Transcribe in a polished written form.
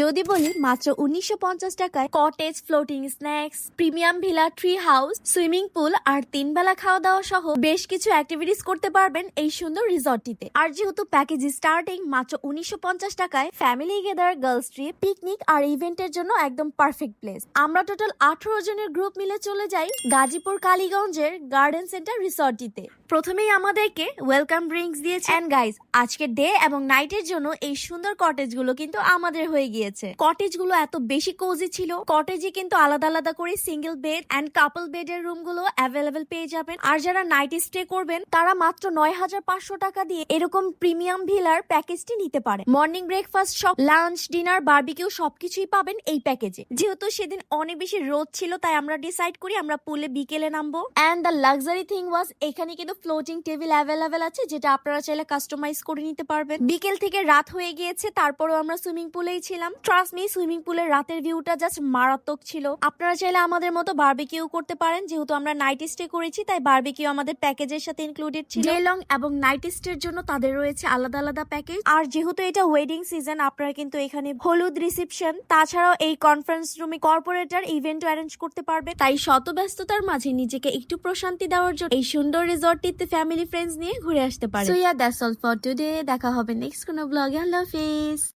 যদি বলি মাত্র ১৯৫০ টাকায় cottage, floating snacks, premium villa, tree house, swimming pool আর ৩ বেলা খাওয়া দাওয়া সহ বেশ কিছু অ্যাক্টিভিটিস করতে পারবেন এই সুন্দর রিসর্টটিতে। আর যেহেতু প্যাকেজ স্টার্টিং মাত্র ১৯৫০ টাকায়, family gather, girls trip, picnic আর ইভেন্টের জন্য একদম পারফেক্ট প্লেস। আমরা টোটাল ১৮ জনের গ্রুপ মিলে চলে যাই গাজীপুর কালীগঞ্জের গার্ডেন সেন্টার রিসর্টটিতে। প্রথমেই আমাদেরকে ওয়েলকাম ড্রিঙ্কস দিয়েছে। এন্ড গাইস, আজকের ডে এবং নাইটের জন্য এই সুন্দর কটেজ গুলো কিন্তু আমাদের হয়ে গিয়েছে। কটেজ গুলো এত বেশি কোজি ছিল। কটেজে কিন্তু আলাদা আলাদা করে সিঙ্গেল বেড এন্ড কাপল বেডের রুম গুলো অ্যাভেলেবেল পেয়ে যাবেন। আর যারা নাইট স্টে করবেন তারা মাত্র ৯,৫০০ টাকা দিয়ে এরকম প্রিমিয়াম ভিলার প্যাকেজটি নিতে পারে। মর্নিং ব্রেকফাস্ট সব, লাঞ্চ, ডিনার, বারবিকিউ সবকিছুই পাবেন এই প্যাকেজে। যেহেতু সেদিন অনেক বেশি রোদ ছিল, তাই আমরা ডিসাইড করি আমরা পুলে বিকেলে নামবো। And the luxury thing was, এখানে কিন্তু ফ্লোটিং টেবিল অ্যাভেলেবেল আছে, যেটা আপনারা চাইলে কাস্টমাইজ করে নিতে পারবেন। বিকেল থেকে রাত হয়ে গিয়েছে, তারপরেও আমরা সুইমিং পুলেই ছিলাম। ট্রাস্ট মি, সুইমিং পুলের রাতের ভিউটা জাস্ট মারাত্মক ছিল। আপনারা চাইলে আমাদের মতো বারবিকিউ করতে পারেন। যেহেতু আমরা নাইট স্টে করেছি, তাই বারবিকিউ আমাদের প্যাকেজের সাথে ইনক্লুডেড ছিল। ডে লং এবং নাইট স্টের জন্য তাদের রয়েছে আলাদা আলাদা প্যাকেজ। আর যেহেতু এটা ওয়েডিং সিজন, আপনারা কিন্তু এখানে হলুদ রিসেপশন, তাছাড়াও এই কনফারেন্স রুমে কর্পোরেটর ইভেন্টও অ্যারেঞ্জ করতে পারবে। তাই শত ব্যস্ততার মাঝে নিজেকে একটু প্রশান্তি দেওয়ার জন্য এই সুন্দর রিসর্টটিতে ফ্যামিলি ফ্রেন্ডস নিয়ে ঘুরে আসতে পারে। So yeah, that's all for today. দেখা হবে নেক্সট কোনো ব্লগে। আল্লাহ হাফেজ।